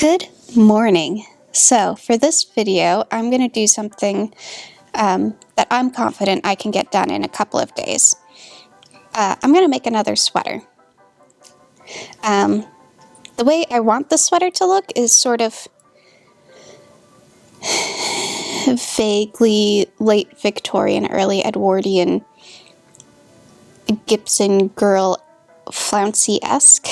Good morning. So for this video, I'm going to do something that I'm confident I can get done in a couple of days. I'm going to make another sweater. The way I want the sweater to look is sort of vaguely late Victorian, early Edwardian, Gibson girl flouncy-esque.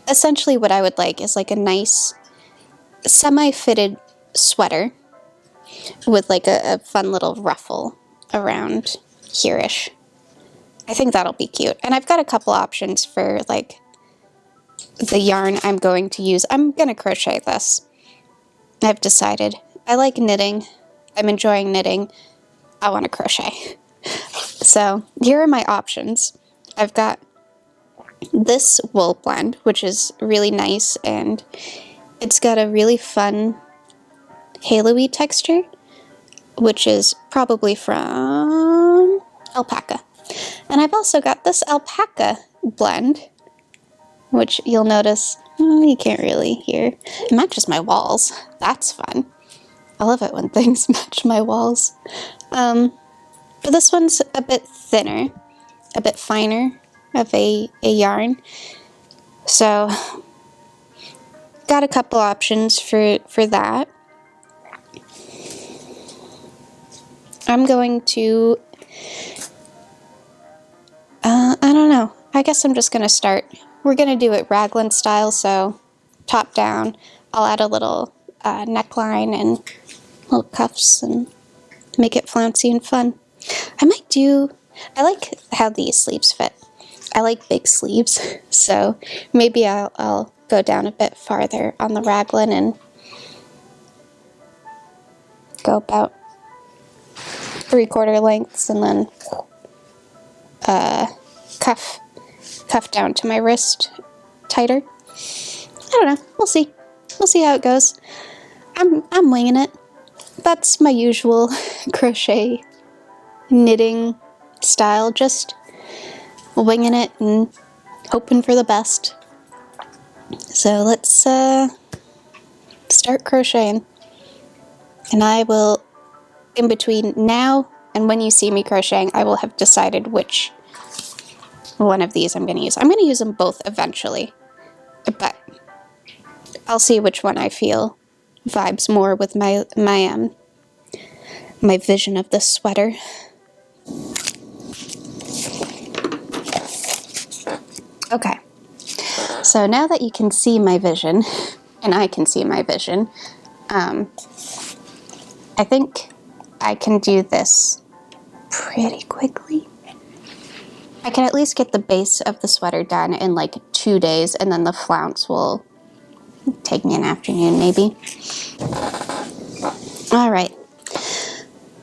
Essentially what I would like is like a nice semi-fitted sweater with like a fun little ruffle around here-ish. I think that'll be cute. And I've got a couple options for like the yarn I'm going to use. I'm gonna crochet this. I've decided. I like knitting. I'm enjoying knitting. I want to crochet. So here are my options. I've got this wool blend, which is really nice, and it's got a really fun halo-y texture, which is probably from alpaca. And I've also got this alpaca blend, which you'll notice, you can't really hear. It matches my walls. That's fun. I love it when things match my walls. But this one's a bit thinner, a bit finer of a yarn. So, got a couple options for that. I'm going to, I don't know. I guess I'm just going to start. We're going to do it raglan style, so top down. I'll add a little neckline and little cuffs and make it flouncy and fun. I like how these sleeves fit. I like big sleeves, so maybe I'll go down a bit farther on the raglan and go about 3/4 lengths and then cuff down to my wrist tighter. I don't know. We'll see. We'll see how it goes. I'm winging it. That's my usual crochet knitting style, just winging it and hoping for the best. So let's start crocheting. And I will, in between now and when you see me crocheting, I will have decided which one of these I'm going to use. I'm going to use them both eventually, but I'll see which one I feel vibes more with my vision of this sweater. Okay, so now that you can see my vision, and I can see my vision, I think I can do this pretty quickly. I can at least get the base of the sweater done in like 2 days, and then the flounce will take me an afternoon maybe. Alright,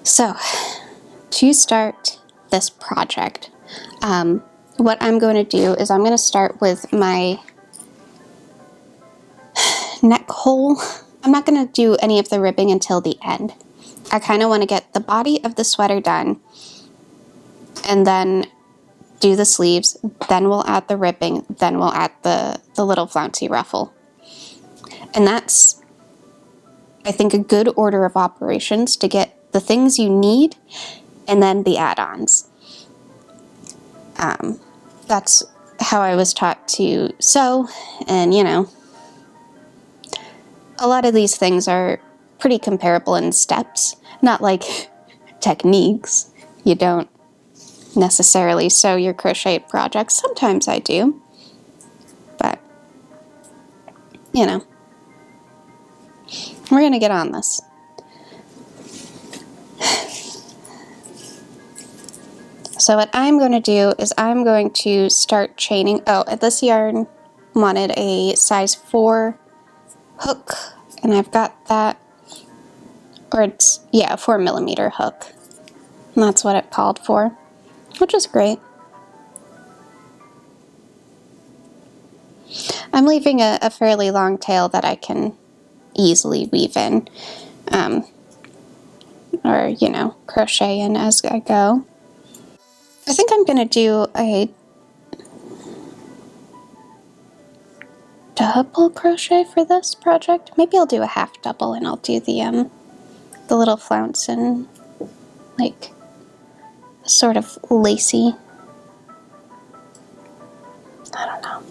so to start this project, what I'm going to do is I'm going to start with my neck hole. I'm not going to do any of the ribbing until the end. I kind of want to get the body of the sweater done, and then do the sleeves, then we'll add the ribbing, then we'll add the little flouncy ruffle. And that's, I think, a good order of operations to get the things you need and then the add-ons. That's how I was taught to sew, and you know, a lot of these things are pretty comparable in steps, not like techniques. You don't necessarily sew your crochet projects. Sometimes I do, but you know, we're gonna get on this. So what I'm going to do is I'm going to start chaining. Oh, this yarn wanted a size 4 hook, and I've got that, or it's, yeah, a 4mm hook. And that's what it called for, which is great. I'm leaving a fairly long tail that I can easily weave in, or, you know, crochet in as I go. I think I'm going to do a double crochet for this project. Maybe I'll do a half double and I'll do the little flounce and like sort of lacy. I don't know.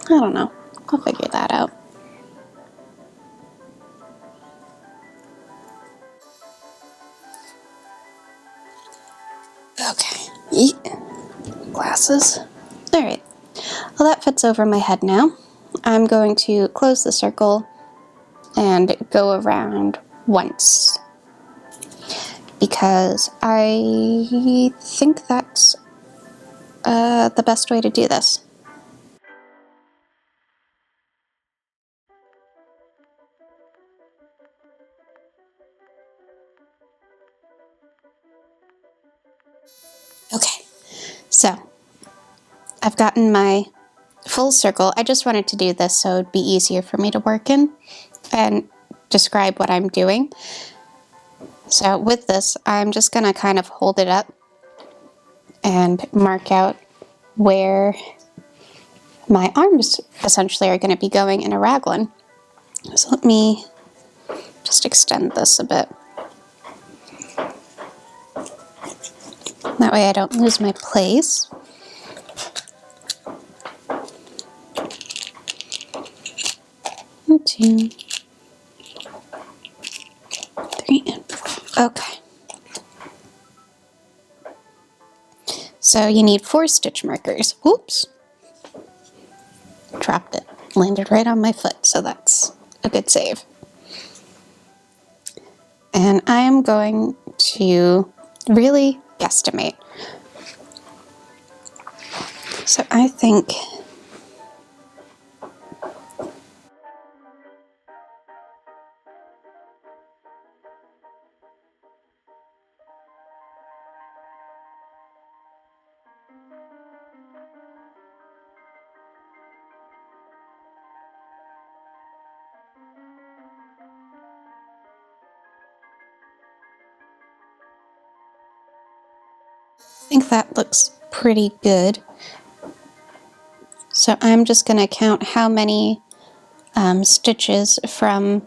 I don't know. I'll figure that out. Okay. Yeet. Glasses. All right. Well, that fits over my head now. I'm going to close the circle and go around once because I think that's the best way to do this. Okay, so I've gotten my full circle. I just wanted to do this so it'd be easier for me to work in and describe what I'm doing. So with this, I'm just gonna kind of hold it up and mark out where my arms essentially are gonna be going in a raglan. So let me just extend this a bit. That way I don't lose my place. One, two, three, and four. Okay. So you need 4 stitch markers. Whoops. Dropped it. Landed right on my foot, so that's a good save. And I am going to really guesstimate. So I think that looks pretty good. So I'm just going to count how many stitches from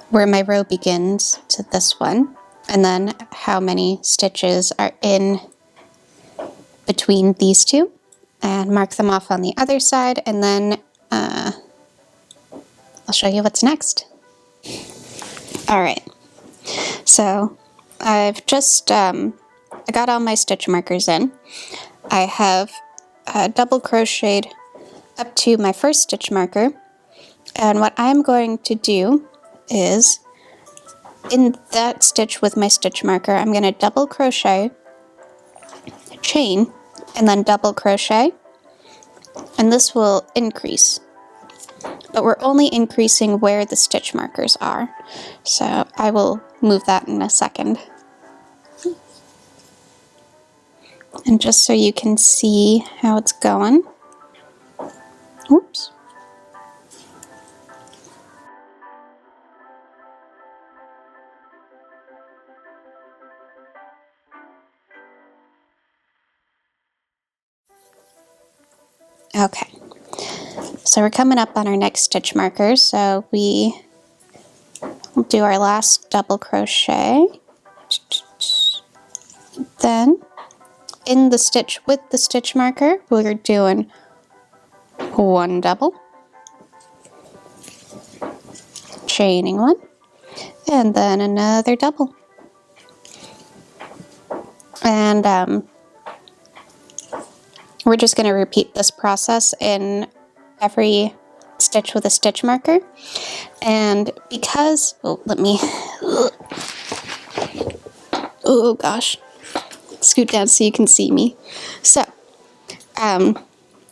where my row begins to this one, and then how many stitches are in between these two, and mark them off on the other side, and then I'll show you what's next. Alright, so I've just I got all my stitch markers in. I have double crocheted up to my first stitch marker, and what I'm going to do is in that stitch with my stitch marker, I'm going to double crochet, chain, and then double crochet, and this will increase. But we're only increasing where the stitch markers are. So I will move that in a second. And just so you can see how it's going. Oops. Okay. So we're coming up on our next stitch marker, so we will do our last double crochet. Then in the stitch with the stitch marker, we're doing 1 double, chaining 1, and then another double. And we're just going to repeat this process in every stitch with a stitch marker. And because, oh gosh, scoot down so you can see me. So,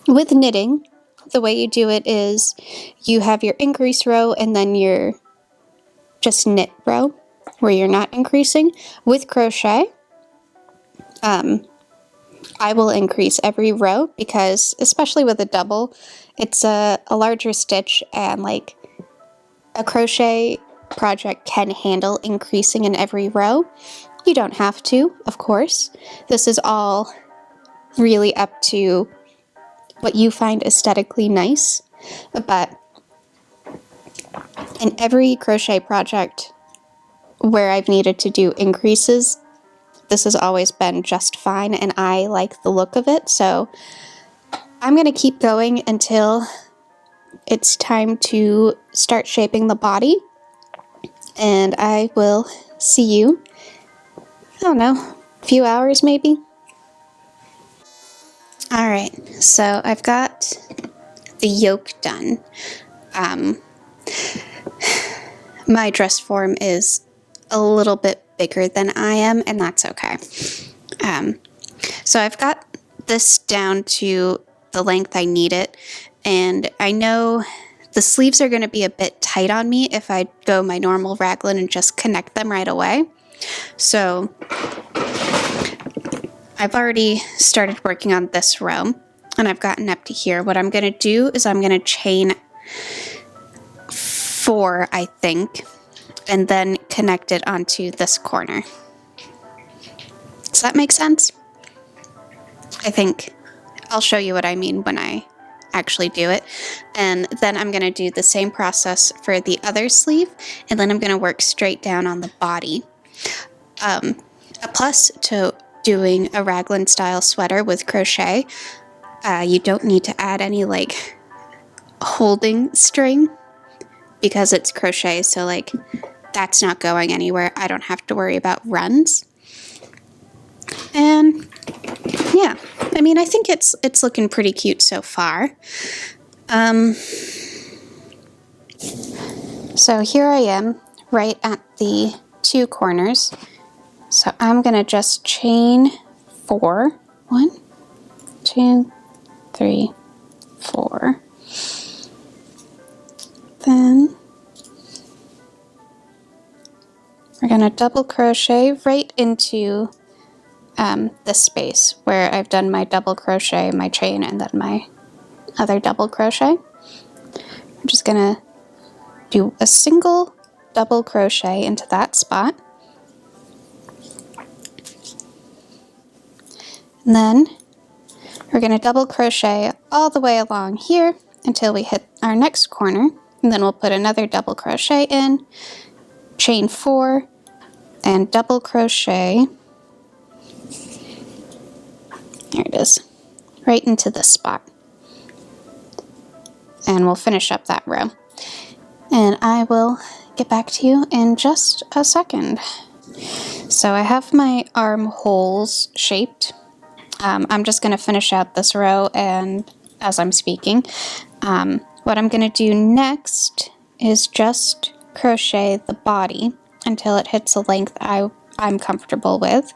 with knitting, the way you do it is you have your increase row and then your just knit row where you're not increasing. With crochet, I will increase every row because, especially with a double, it's a larger stitch, and like a crochet project can handle increasing in every row. You don't have to, of course. This is all really up to what you find aesthetically nice, but in every crochet project where I've needed to do increases, this has always been just fine, and I like the look of it, so I'm going to keep going until it's time to start shaping the body, and I will see you, I don't know, a few hours maybe? Alright, so I've got the yoke done. My dress form is a little bit bigger than I am, and that's okay. So I've got this down to the length I need it, and I know the sleeves are going to be a bit tight on me if I go my normal raglan and just connect them right away. So I've already started working on this row, and I've gotten up to here. What I'm going to do is I'm going to chain 4, I think, and then connect it onto this corner. Does that make sense? I think I'll show you what I mean when I actually do it. And then I'm going to do the same process for the other sleeve, and then I'm going to work straight down on the body. A plus to doing a raglan style sweater with crochet, you don't need to add any like holding string because it's crochet, so like that's not going anywhere. I don't have to worry about runs. And yeah, I mean, I think it's looking pretty cute so far. So here I am right at the 2 corners. So I'm gonna just chain 4. 1, 2, 3, 4. Then we're gonna double crochet right into this space where I've done my double crochet, my chain, and then my other double crochet. I'm just gonna do a single double crochet into that spot. And then we're gonna double crochet all the way along here until we hit our next corner. And then we'll put another double crochet in, chain 4, and double crochet. There it is, right into this spot. And we'll finish up that row. And I will get back to you in just a second. So I have my armholes shaped. I'm just going to finish out this row and as I'm speaking. What I'm going to do next is just crochet the body until it hits a length I'm comfortable with.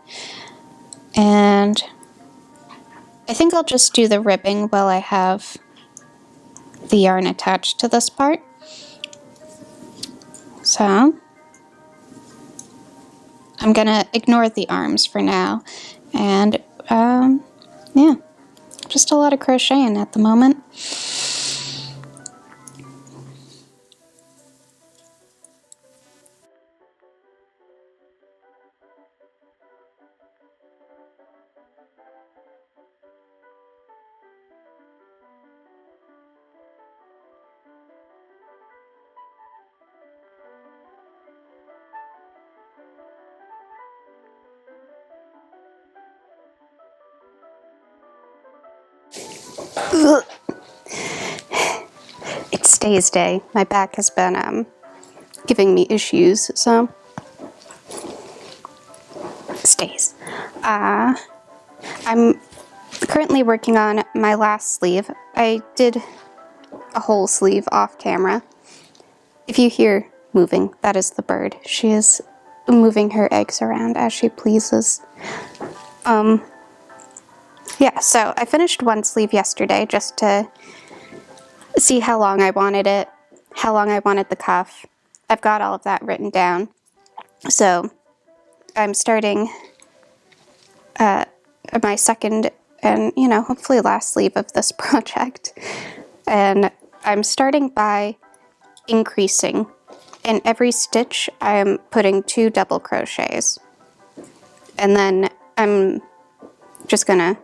And I think I'll just do the ribbing while I have the yarn attached to this part. So I'm gonna ignore the arms for now, and yeah, just a lot of crocheting at the moment. It's Stays Day. My back has been giving me issues, so stays. I'm currently working on my last sleeve. I did a whole sleeve off camera. If you hear moving, that is the bird. She is moving her eggs around as she pleases. Yeah, so I finished one sleeve yesterday just to see how long I wanted it, how long I wanted the cuff. I've got all of that written down. So I'm starting my second and, hopefully last sleeve of this project. And I'm starting by increasing. In every stitch, I'm putting 2 double crochets. And then I'm just gonna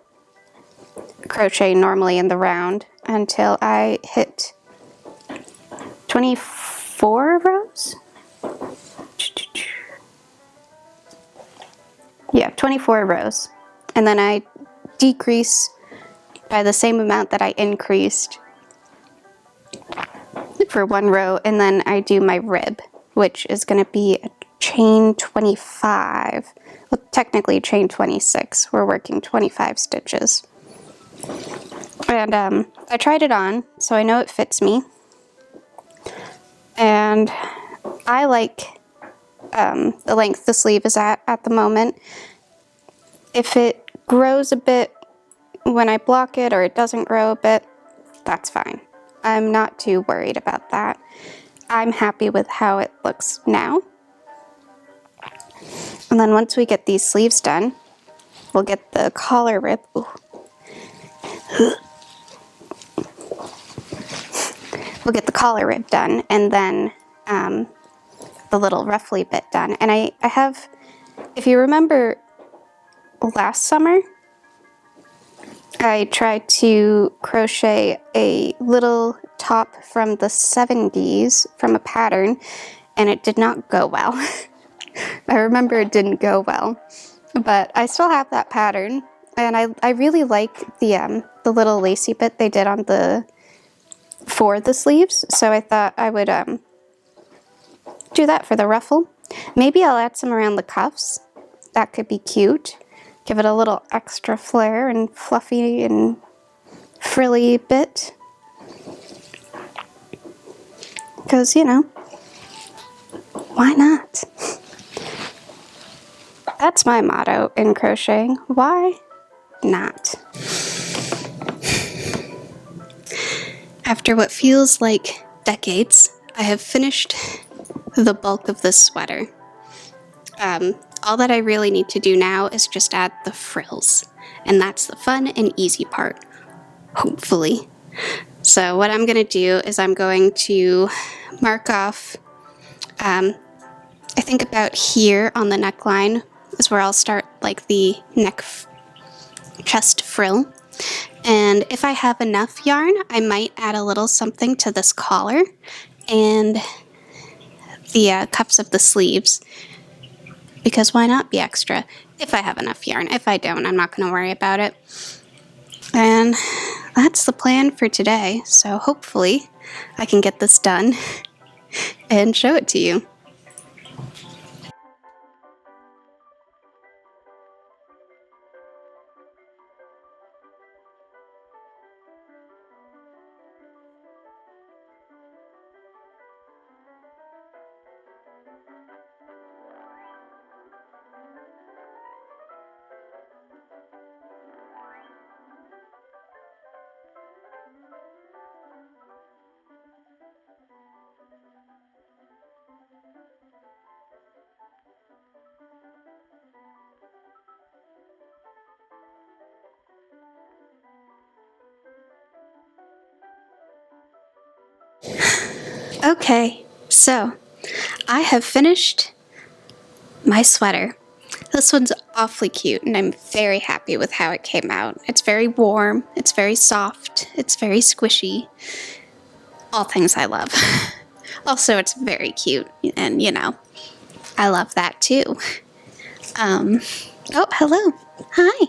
crochet normally in the round until I hit 24 rows. Yeah, 24 rows. And then I decrease by the same amount that I increased for one row, and then I do my rib, which is going to be a chain 25. Well, technically chain 26. We're working 25 stitches. And I tried it on, so I know it fits me. And I like the length the sleeve is at the moment. If it grows a bit when I block it, or it doesn't grow a bit, that's fine. I'm not too worried about that. I'm happy with how it looks now. And then once we get these sleeves done, we'll get the collar rib. Ooh. We'll get the collar rib done, and then the little ruffly bit done. And I have, if you remember last summer, I tried to crochet a little top from the 70s from a pattern, and it did not go well. I remember it didn't go well, but I still have that pattern, and I really like the little lacy bit they did on for the sleeves, so I thought I would do that for the ruffle. Maybe I'll add some around the cuffs. That could be cute. Give it a little extra flair and fluffy and frilly bit. Because, you know, why not? That's my motto in crocheting. Why not? After what feels like decades, I have finished the bulk of this sweater. All that I really need to do now is just add the frills, and that's the fun and easy part, hopefully. So what I'm going to do is I'm going to mark off, I think about here on the neckline is where I'll start like the neck chest frill. And if I have enough yarn, I might add a little something to this collar and the cuffs of the sleeves, because why not be extra if I have enough yarn. If I don't, I'm not going to worry about it. And that's the plan for today, so hopefully I can get this done and show it to you. Okay, so I have finished my sweater. This one's awfully cute, and I'm very happy with how it came out. It's very warm, it's very soft, it's very squishy. All things I love. Also, it's very cute, and you know, I love that too. Oh, hello. Hi.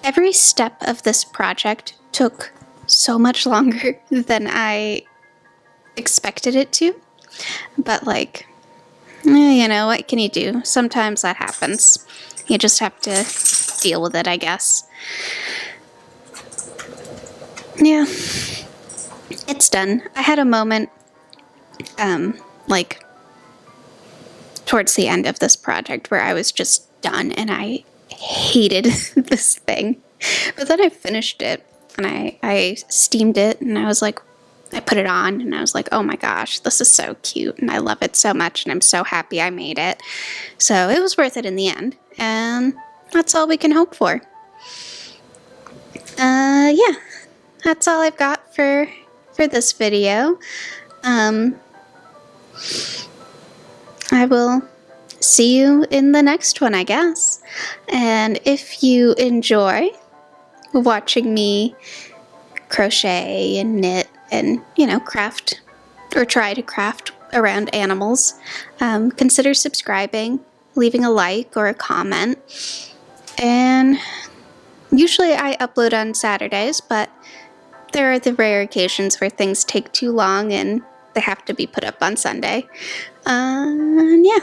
Every step of this project took so much longer than I expected it to, but like, you know, what can you do? Sometimes that happens. You just have to deal with it, I guess. Yeah, it's done. I had a moment, like, towards the end of this project where I was just done and I hated this thing. But then I finished it and I steamed it and I was like, I put it on and I was like, oh my gosh, this is so cute and I love it so much and I'm so happy I made it. So it was worth it in the end, and that's all we can hope for. Yeah, that's all I've got for this video. I will see you in the next one, I guess. And if you enjoy watching me crochet and knit and, you know, craft or try to craft around animals, consider subscribing, leaving a like or a comment. And usually I upload on Saturdays, but there are the rare occasions where things take too long and they have to be put up on Sunday. And yeah,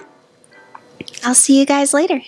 I'll see you guys later.